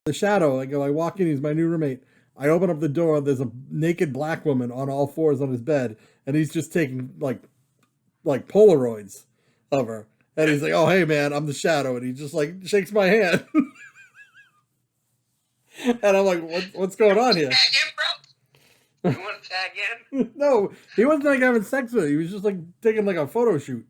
The shadow. I walk in. He's my new roommate. I open up the door. There's a naked black woman on all fours on his bed, and he's just taking like Polaroids of her. And he's like, "Oh, hey man, I'm the shadow," and he just like shakes my hand. And I'm like, what's going on here? Tag in, bro? You want to tag in? No, he wasn't like having sex with her. He was just like taking like a photo shoot.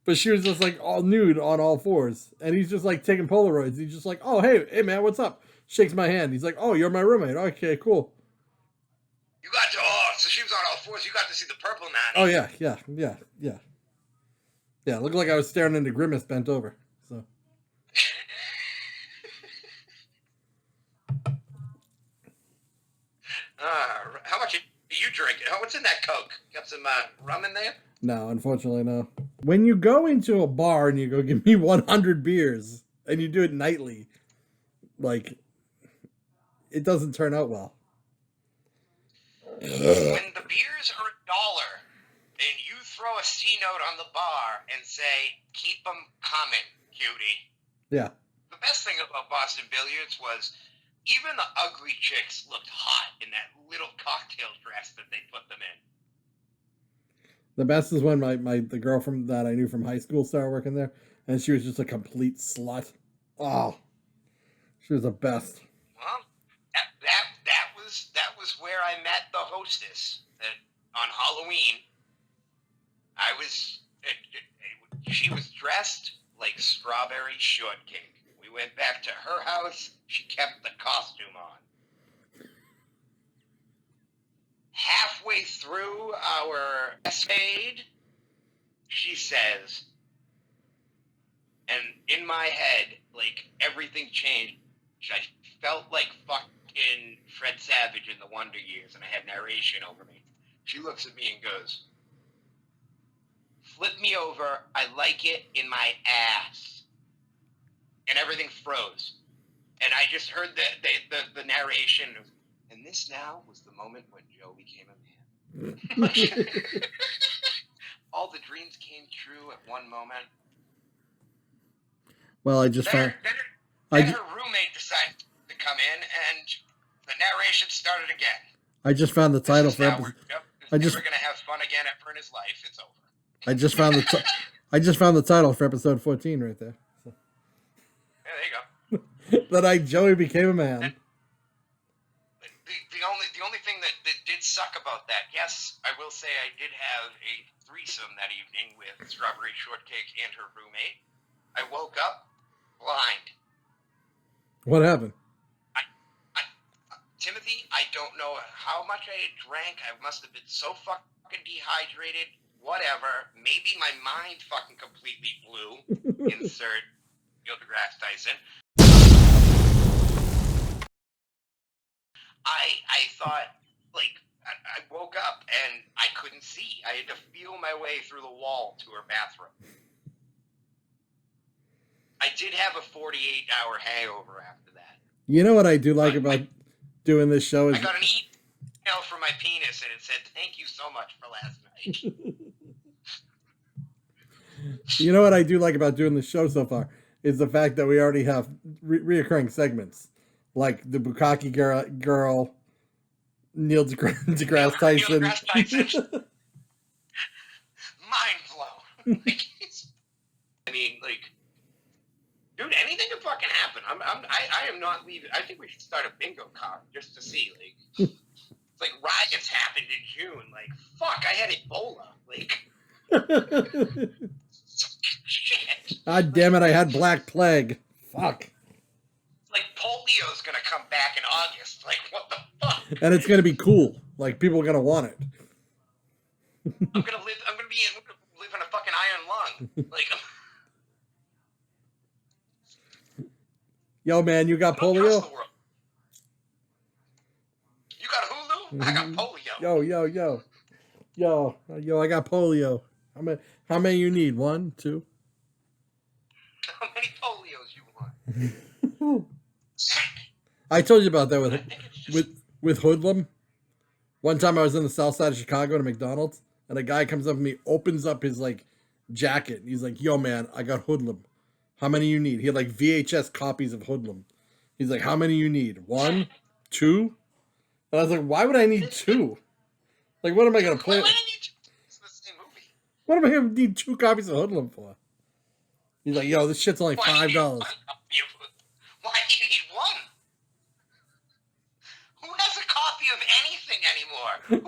But she was just like all nude on all fours. And he's just like taking Polaroids. He's just like, "Oh, hey man, what's up?" Shakes my hand. He's like, "Oh, you're my roommate. Okay, cool." You got to, so she was on all fours. You got to see the purple nanny. Oh, yeah. Yeah, it looked like I was staring into Grimace bent over. So. How much are you drinking? What's in that Coke? Got some rum in there? No, unfortunately, no. When you go into a bar and you go, "Give me 100 beers," and you do it nightly, like, it doesn't turn out well. When the beers are $1 and you throw a C note on the bar and say, "Keep them coming, cutie." Yeah. The best thing about Boston Billiards was even the ugly chicks looked hot in that little cocktail dress that they put them in. The best is when the girl that I knew from high school started working there, and she was just a complete slut. Oh, she was the best. Well, that was where I met the hostess on Halloween. She was dressed like strawberry shortcake. We went back to her house. She kept the costume on. Halfway through our escapade, she says, and in my head, like, everything changed. I felt like fucking Fred Savage in the Wonder Years, and I had narration over me. She looks at me and goes, "Flip me over. I like it in my ass." And everything froze. And I just heard the narration. And this now was the moment when Joe became a man. All the dreams came true at one moment. Well, I just found... Then her roommate decided to come in, and the narration started again. I just found the title for episode... We're going to have fun again ever in his life. It's over. I just found the title for episode 14 right there. So. Yeah, there you go. The night Joey became a man. The only thing that did suck about that, yes, I will say I did have a threesome that evening with Strawberry Shortcake and her roommate. I woke up blind. What happened? Timothy, I don't know how much I had drank. I must have been so fucking dehydrated. Whatever. Maybe my mind fucking completely blew. Insert Neil deGrasse Tyson. I thought, like, I woke up and I couldn't see. I had to feel my way through the wall to her bathroom. I did have a 48-hour hangover after that. You know what I do like about doing this show is... I got an email from my penis and it said, "Thank you so much for last night." You know what I do like about doing the show so far is the fact that we already have reoccurring segments, like the Bukkake girl, Neil deGrasse Tyson. Neil deGrasse Tyson. Mind blown. I mean, like, dude, anything can fucking happen. I am not leaving. I think we should start a bingo card just to see. Like, it's like riots happened in June. Like, fuck, I had Ebola. Like, shit. God damn it, I had Black Plague. Fuck. Like, polio's gonna come back in August. Like, what the fuck? And it's gonna be cool. Like, people are gonna want it. I'm gonna live in a fucking iron lung. Like, yo, man, you got polio? You got Hulu? I got polio. Yo, I got polio. How many you need? 1, 2? How many polios you want? I told you about that with Hoodlum. One time I was in the south side of Chicago at a McDonald's, and a guy comes up to me, opens up his like jacket, and he's like, "Yo, man, I got Hoodlum. How many you need?" He had like VHS copies of Hoodlum. He's like, how many you need? 1, 2? And I was like, why would I need 2? Like, what am I going to play? Why do you need 2? It's the same movie. What am I going to need 2 copies of Hoodlum for? He's like, yo, this shit's only $5. Why do you need 1? Who has a copy of anything anymore? Who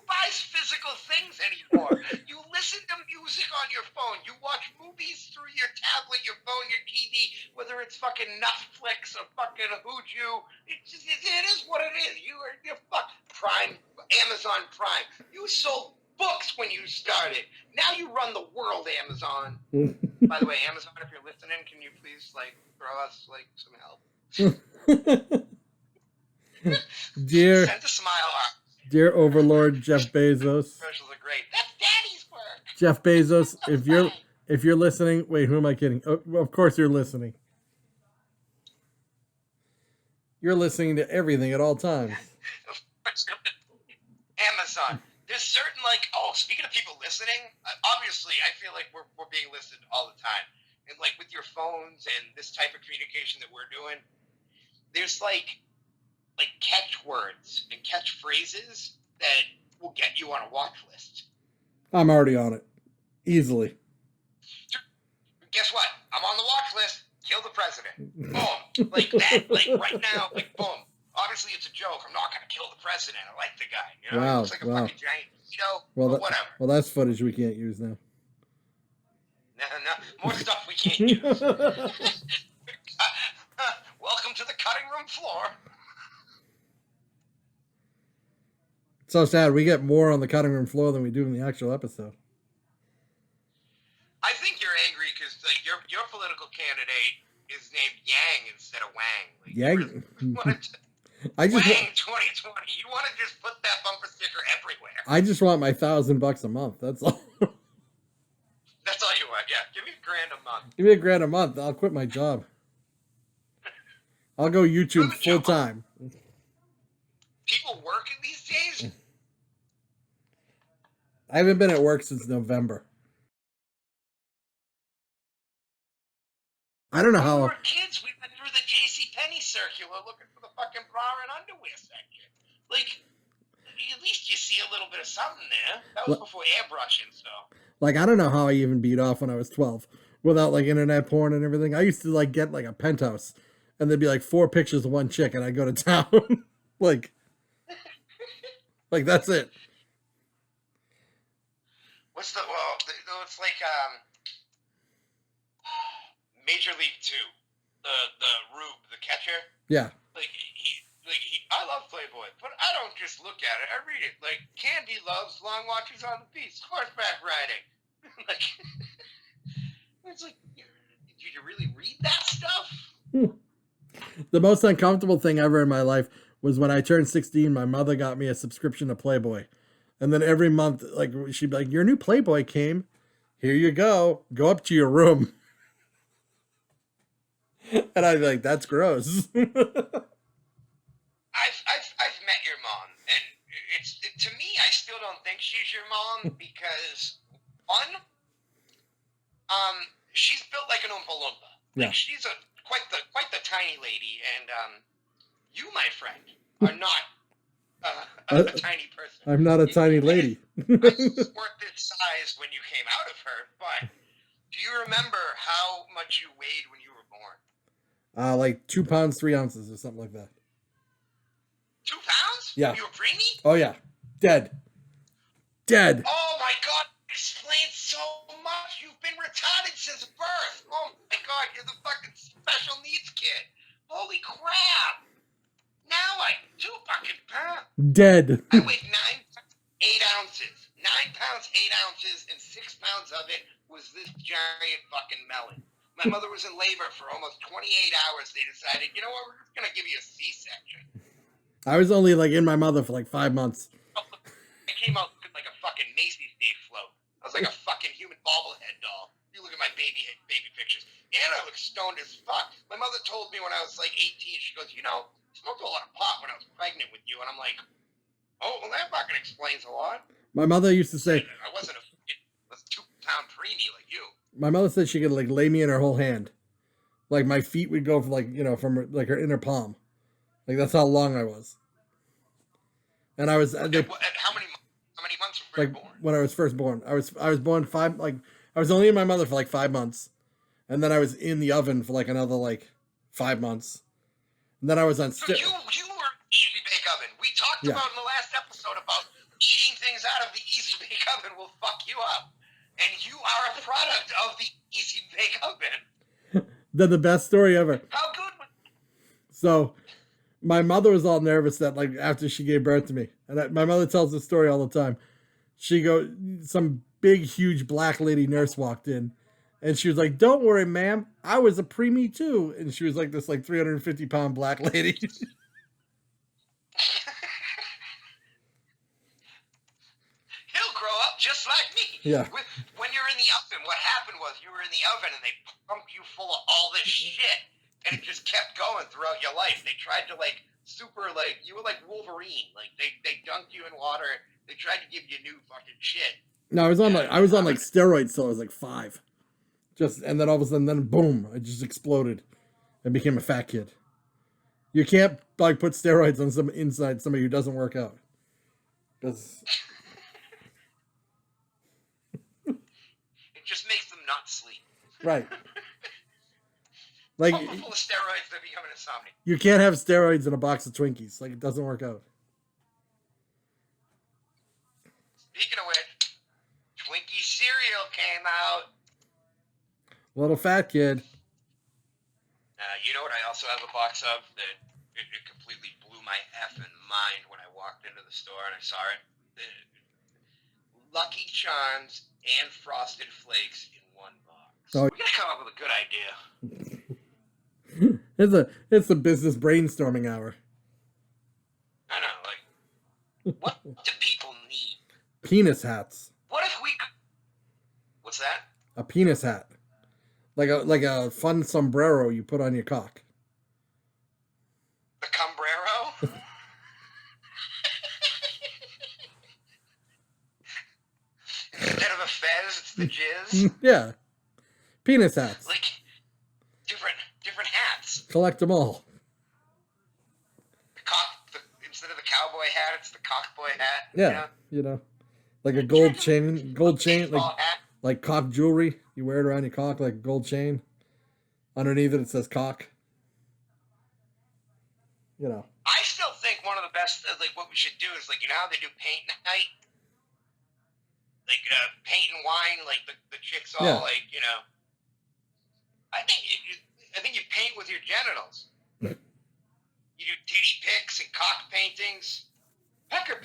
buys physical things anymore? You listen to music on your phone. You watch movies through your tablet, your phone, your TV, whether it's fucking Netflix or fucking Hulu. It is what it is. You're Prime, Amazon Prime. You sold books when you started. Now you run the world, Amazon. By the way, Amazon, if you're listening, can you please throw us some help? Send a smile up. Dear Overlord Jeff Bezos. Commercials are great. That's Daddy's work. Jeff Bezos, if you're listening, wait, who am I kidding? Oh, of course you're listening. You're listening to everything at all times. Amazon. There's certain speaking of people listening, obviously I feel like we're being listened all the time, and with your phones and this type of communication that we're doing, there's catchwords and catchphrases that will get you on a watch list. I'm already on it. Easily. Guess what? I'm on the watch list. Kill the president. Boom. Like that. Right now. Boom. Obviously, it's a joke. I'm not going to kill the president. I like the guy. You know? Wow. He looks like a fucking giant Cheeto. Whatever. Well, that's footage we can't use now. No. More stuff we can't use. Welcome to the cutting room floor. It's so sad. We get more on the cutting room floor than we do in the actual episode. I think you're angry because your political candidate is named Yang instead of Wang. Yang. Wang 2020. You want to just put that bumper sticker everywhere. I just want my $1,000 a month. That's all. That's all you want. Yeah, give me $1,000 a month. Give me $1,000 a month. I'll quit my job. I'll go YouTube full time. People working these days? I haven't been at work since November. I don't know how. When we were kids, we went through the JCPenney circular looking for the fucking bra and underwear section. At least you see a little bit of something there. That was before airbrushing, so. I don't know how I even beat off when I was 12 without internet porn and everything. I used to get a penthouse and there'd be 4 pictures of one chick and I'd go to town. That's it. It's Major League 2, the Rube, the catcher. Yeah. I love Playboy, but I don't just look at it. I read it. Candy loves long watches on the beach, horseback riding. It's did you really read that stuff? The most uncomfortable thing ever in my life was when I turned 16, my mother got me a subscription to Playboy. And then every month, she'd be like, your new Playboy came. Here you go. Go up to your room. And I'd be like, that's gross. I've met your mom, and to me, I still don't think she's your mom because one, she's built like an Oompa Loompa. Yeah. She's quite the tiny lady, and you, my friend, are not a tiny person. I'm not a tiny lady. I weren't this size when you came out of her, but do you remember how much you weighed when you were born? 2 pounds, 3 ounces or something like that. 2 pounds? Yeah. You were preemie? Oh, yeah. Dead. Oh, my God. Explains so much. You've been retarded since birth. Oh, my God. You're the fucking special needs kid. Holy crap. Now 2 fucking pounds. Dead. I weighed 8 ounces. 9 pounds, 8 ounces, and 6 pounds of it was this giant fucking melon. My mother was in labor for almost 28 hours. They decided, you know what, we're just going to give you a C-section. I was only in my mother for 5 months. I came out looking like a fucking Macy's Day float. I was like a fucking human bobblehead doll. You look at my baby pictures. And I look stoned as fuck. My mother told me when I was 18, she goes, I smoked a lot of pot when I was pregnant with you. And I'm like, oh, well, that fucking explains a lot. My mother used to say... I wasn't a 2-pound preemie like you. My mother said she could lay me in her whole hand. Like my feet would go from from like her inner palm. Like that's how long I was. And I was And how many months were you like born? when I was first born. I was born I was only in my mother for like 5 months. And then I was in the oven for like another like 5 months. And then I was on So you were easy bake oven. We talked about in the last episode about eating things out of the easy bake oven will fuck you up. And you are a product of the easy bake oven. Then the best story ever. How good was So my mother was all nervous that like after she gave birth to me. And my mother tells this story all the time. Some big, huge black lady nurse walked in. And she was like, "Don't worry, ma'am. I was a preemie too." And she was like this like 350-pound black lady. He'll grow up just like me. Yeah. When you're in the oven, what happened was you were in the oven and they pumped you full of all this shit. And it just kept going throughout your life. They tried to you were like Wolverine. Like they dunked you in water. They tried to give you new fucking shit. No, I was on like steroids till I was like 5. And then all of a sudden, then boom, I just exploded and became a fat kid. You can't like put steroids on somebody who doesn't work out. Because it just makes them not sleep. Right. Like full of steroids, they become an insomniac. You can't have steroids in a box of Twinkies. Like it doesn't work out. Speaking of which, Twinkie cereal came out. Little fat kid. You know what I also have a box of that it completely blew my effing mind when I walked into the store and I saw it? Lucky Charms and Frosted Flakes in one box. Oh. We gotta come up with a good idea. It's a business brainstorming hour. I know, like, what do people need? Penis hats. What if we could... What's that? A penis hat. Like a fun sombrero you put on your cock. The Cumbrero? Instead of a fez, it's the jizz? Yeah. Penis hats. Like, different hats. Collect them all. Instead of the cowboy hat, it's the cockboy hat. Yeah, you know. Like a gold chain, like cock jewelry. You wear it around your cock like a gold chain. Underneath it says cock. You know. I still think one of the best, like what we should do is like, you know how they do paint night? Like paint and wine, like the chicks all like, you know. I think you paint with your genitals. You do titty pics and cock paintings. Pecker